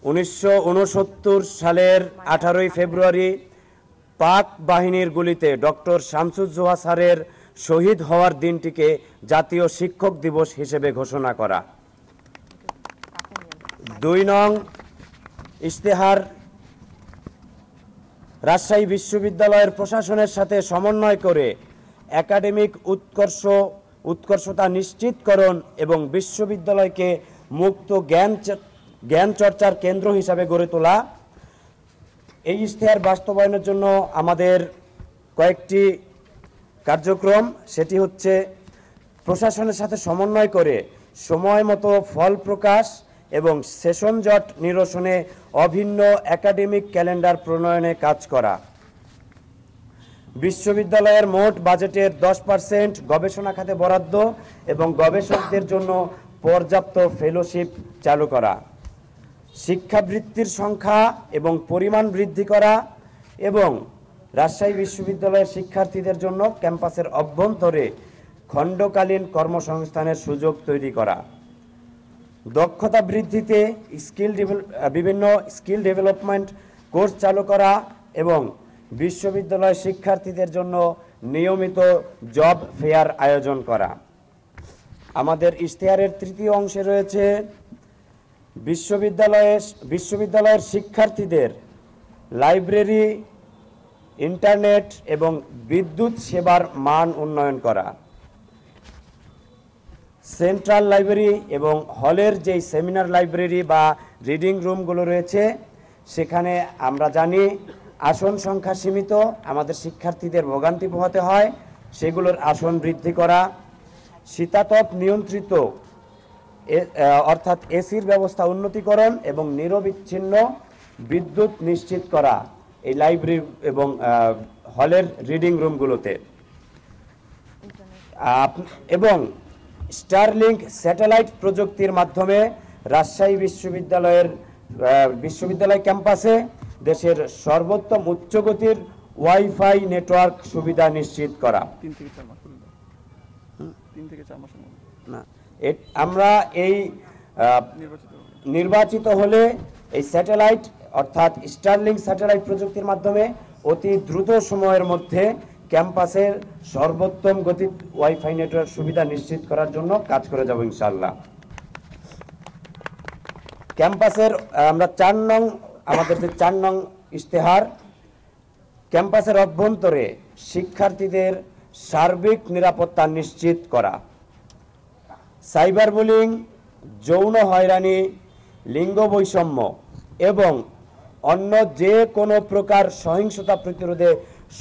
1969 সালের 18 ফেব্রুয়ারি পাক বাহিনীর গুলিতে ডক্টর শামসুজ্জোহা স্যারের শহীদ হওয়ার দিনটিকে জাতীয় শিক্ষক দিবস হিসেবে ঘোষণা করা। 2 নং ইশতেহার রাজশাহী বিশ্ববিদ্যালয়ের প্রশাসনের সাথে সমন্বয় করে একাডেমিক উৎকর্ষতা নিশ্চিতকরণ এবং বিশ্ববিদ্যালয়কে মুক্ত জ্ঞান চর্চার কেন্দ্র হিসাবে গড়ে তোলা। এই ইশতেহার বাস্তবায়নের জন্য আমাদের কয়েকটি কার্যক্রম, সেটি হচ্ছে প্রশাসনের সাথে সমন্বয় করে সময় মতো ফল প্রকাশ এবং সেশন জট নিরসনে অভিন্ন একাডেমিক ক্যালেন্ডার প্রণয়নে কাজ করা। বিশ্ববিদ্যালয়ের মোট বাজেটের 10% গবেষণা খাতে বরাদ্দ এবং গবেষকদের জন্য পর্যাপ্ত ফেলোশিপ চালু করা। শিক্ষাবৃত্তির সংখ্যা এবং পরিমাণ বৃদ্ধি করা এবং রাজশাহী বিশ্ববিদ্যালয়ের শিক্ষার্থীদের জন্য ক্যাম্পাসের অভ্যন্তরে খণ্ডকালীন কর্মসংস্থানের সুযোগ তৈরি করা। দক্ষতা বৃদ্ধিতে বিভিন্ন স্কিল ডেভেলপমেন্ট কোর্স চালু করা এবং বিশ্ববিদ্যালয় শিক্ষার্থীদের জন্য নিয়মিত জব ফেয়ার আয়োজন করা। আমাদের ইশতেহারের তৃতীয় অংশে রয়েছে বিশ্ববিদ্যালয়ের শিক্ষার্থীদের লাইব্রেরি, ইন্টারনেট এবং বিদ্যুৎ সেবার মান উন্নয়ন করা। সেন্ট্রাল লাইব্রেরি এবং হলের যেই সেমিনার লাইব্রেরি বা রিডিং রুমগুলো রয়েছে, সেখানে আমরা জানি আসন সংখ্যা সীমিত, আমাদের শিক্ষার্থীদের ভোগান্তি পোহাতে হয়, সেগুলোর আসন বৃদ্ধি করা। শীতাতপ নিয়ন্ত্রিত অর্থাৎ এসির ব্যবস্থা উন্নতিকরণ এবং নিরবিচ্ছিন্ন বিদ্যুৎ নিশ্চিত করা এই লাইব্রেরি এবং হলের রিডিং রুমগুলোতে। এবং স্টারলিংক স্যাটেলাইট প্রযুক্তির মাধ্যমে রাজশাহী বিশ্ববিদ্যালয় ক্যাম্পাসে দেশের সর্বোত্তম উচ্চগতির ওয়াইফাই নেটওয়ার্ক সুবিধা নিশ্চিত করা। 3 থেকে 4 মাস না, আমরা এই নির্বাচিত হলে এই স্যাটেলাইট অর্থাৎ স্টারলিংক স্যাটেলাইট প্রযুক্তির মাধ্যমে অতি দ্রুত সময়ের মধ্যে ক্যাম্পাসের সর্বোত্তম গতির ওয়াইফাই নেটওয়ার্ক সুবিধা নিশ্চিত করার জন্য কাজ করে যাব ইনশাআল্লাহ। ক্যাম্পাসের আমরা আমাদের যে 4 নং ইশতেহার, ক্যাম্পাসের অভ্যন্তরে শিক্ষার্থীদের সার্বিক নিরাপত্তা নিশ্চিত করা। সাইবার বুলিং, যৌন হয়রানি, লিঙ্গ বৈষম্য এবং অন্য যে কোনো প্রকার সহিংসতা প্রতিরোধে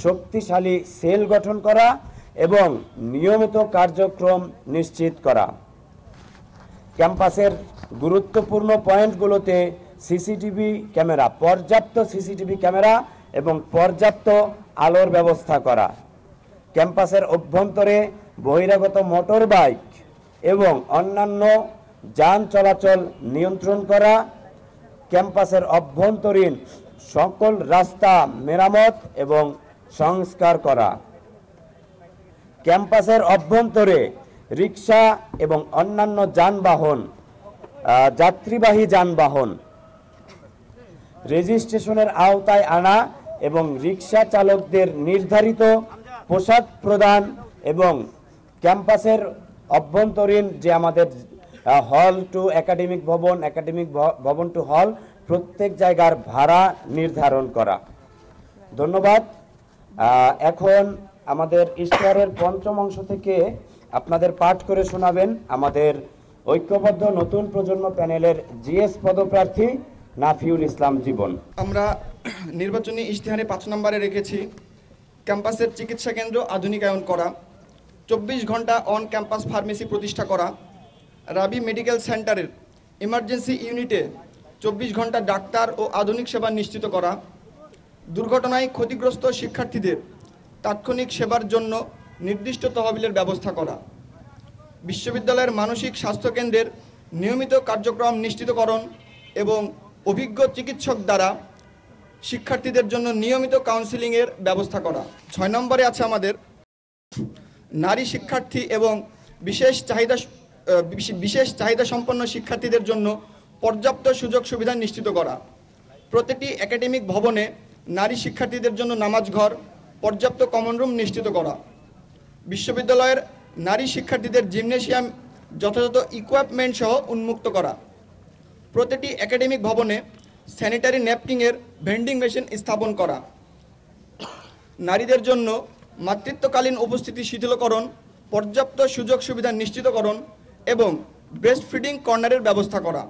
শক্তিশালী সেল গঠন করা এবং নিয়মিত কার্যক্রম নিশ্চিত করা। ক্যাম্পাসের গুরুত্বপূর্ণ পয়েন্টগুলোতে পর্যাপ্ত সিসিটিভি ক্যামেরা এবং পর্যাপ্ত আলোর ব্যবস্থা করা। ক্যাম্পাসের অভ্যন্তরে বহিরাগত মোটর বাইক এবং অন্যান্য যান চলাচল নিয়ন্ত্রণ করা। ক্যাম্পাসের অভ্যন্তরীণ সকল রাস্তা মেরামত এবং সংস্কার করা। ক্যাম্পাসের অভ্যন্তরে রিক্সা এবং অন্যান্য যানবাহন, যাত্রীবাহী যানবাহন রেজিস্ট্রেশনের আওতায় আনা এবং রিক্সা চালকদের নির্ধারিত পোশাক প্রদান এবং ক্যাম্পাসের অভ্যন্তরীণ যে আমাদের হল টু একাডেমিক ভবন, একাডেমিক ভবন টু হল প্রত্যেক জায়গার ভাড়া নির্ধারণ করা। ধন্যবাদ। এখন আমাদের ইশতেহারের 5ম অংশ থেকে আপনাদের পাঠ করে শোনাবেন আমাদের ঐক্যবদ্ধ নতুন প্রজন্ম প্যানেলের জিএস পদপ্রার্থী নাফিউল ইসলাম জীবন। আমরা নির্বাচনী ইশতেহারে 5 নম্বরে রেখেছি ক্যাম্পাসের চিকিৎসা কেন্দ্র আধুনিকায়ন করা, 24 ঘন্টা অন ক্যাম্পাস ফার্মেসি প্রতিষ্ঠা করা, রাবি মেডিকেল সেন্টারের ইমার্জেন্সি ইউনিটে 24 ঘন্টা ডাক্তার ও আধুনিক সেবা নিশ্চিত করা, দুর্ঘটনায় ক্ষতিগ্রস্ত শিক্ষার্থীদের তাৎক্ষণিক সেবার জন্য নির্দিষ্ট তহবিলের ব্যবস্থা করা, বিশ্ববিদ্যালয়ের মানসিক স্বাস্থ্য কেন্দ্রের নিয়মিত কার্যক্রম নিশ্চিতকরণ এবং অভিজ্ঞ চিকিৎসক দ্বারা শিক্ষার্থীদের জন্য নিয়মিত কাউন্সেলিংয়ের ব্যবস্থা করা। 6 নম্বরে আছে আমাদের নারী শিক্ষার্থী এবং বিশেষ চাহিদা সম্পন্ন শিক্ষার্থীদের জন্য পর্যাপ্ত সুযোগ সুবিধা নিশ্চিত করা। প্রতিটি একাডেমিক ভবনে নারী শিক্ষার্থীদের জন্য নামাজ ঘর, পর্যাপ্ত কমন রুম নিশ্চিত করা। বিশ্ববিদ্যালয়ের নারী শিক্ষার্থীদের জিমনেশিয়াম যথাযথ ইকুইপমেন্ট সহ উন্মুক্ত করা। প্রতিটি একাডেমিক ভবনে স্যানিটারি ন্যাপকিনের ভেন্ডিং মেশিন স্থাপন করা। নারীদের জন্য মাতৃত্বকালীন উপস্থিতি শিথিলকরণ, পর্যাপ্ত সুযোগ সুবিধা নিশ্চিতকরণ এবং ব্রেস্ট ফিডিং কর্নারের ব্যবস্থা করা।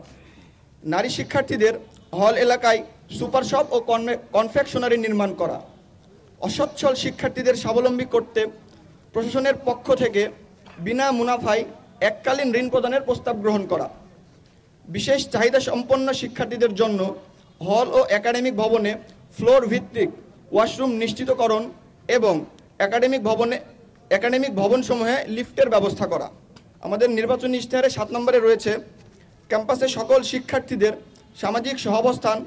নারী শিক্ষার্থীদের হল এলাকায় সুপার শপ ও কনফেকশনারি নির্মাণ করা। অসচ্ছল শিক্ষার্থীদের স্বাবলম্বী করতে প্রশাসনের পক্ষ থেকে বিনা মুনাফায় এককালীন ঋণ প্রদানের প্রস্তাব গ্রহণ করা। বিশেষ চাহিদা সম্পন্ন শিক্ষার্থীদের জন্য হল ও একাডেমিক ভবনে ফ্লোর ভিত্তিক ওয়াশরুম নিশ্চিতকরণ এবং একাডেমিক ভবনসমূহে লিফটের ব্যবস্থা করা। আমাদের নির্বাচনী ইশতেহারে 7 নম্বরে রয়েছে ক্যাম্পাসে সকল শিক্ষার্থীদের সামাজিক সহাবস্থান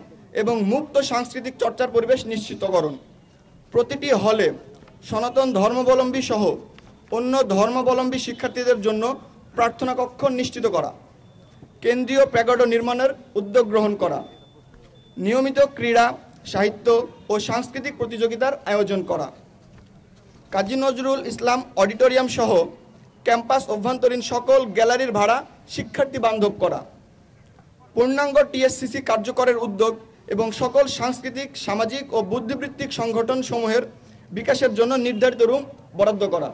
এবং মুক্ত সাংস্কৃতিক চর্চার পরিবেশ নিশ্চিতকরণ। প্রতিটি হলে সনাতন ধর্মাবলম্বী সহ অন্য ধর্মাবলম্বী শিক্ষার্থীদের জন্য প্রার্থনা কক্ষ নিশ্চিত করা। কেন্দ্রীয় প্যাগোডা নির্মাণের উদ্যোগ গ্রহণ করা। নিয়মিত ক্রীড়া, সাহিত্য ও সাংস্কৃতিক প্রতিযোগিতার আয়োজন করা। কাজী নজরুল ইসলাম অডিটোরিয়াম সহ ক্যাম্পাস অভ্যন্তরীণ সকল গ্যালারির ভাড়া শিক্ষার্থী বান্ধব করা। পূর্ণাঙ্গ টিএসসিসি কার্যকরের উদ্যোগ এবং সকল সাংস্কৃতিক, সামাজিক ও বুদ্ধিবৃত্তিক সংগঠন সমূহের বিকাশের জন্য নির্ধারিত রুম বরাদ্দ করা।